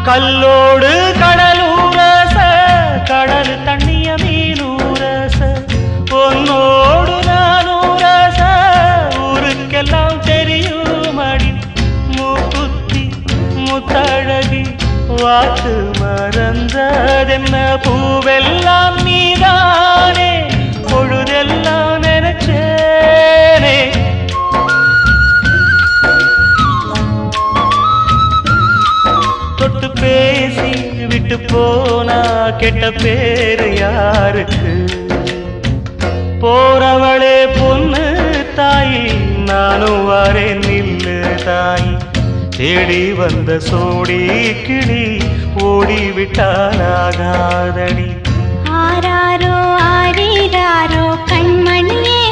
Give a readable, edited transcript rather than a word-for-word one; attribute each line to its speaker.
Speaker 1: கல்லோடு கடலூரச கடல் தண்ணிய மீனூரச பொன்னோடு நானூரச ஊருக்கெல்லாம் தெரியும் அடி மூக்குத்தி முத்தழகி வாக்கு மறந்ததென்ன பூவெல்லாம் நீதானே பொழுதெல்லாம் நினைச்சேனே தொட்டு பேசி விட்டு போனா கெட்ட பேரு யாருக்கு போறவளே பொண்ணு தாயி நானும் வரேன் நில்லு தாயி தேடி வந்த சோடி கிளி ஓடிவிட்டாலாகாதடி
Speaker 2: ஆராரோ ஆரீராரோ கண்மணியே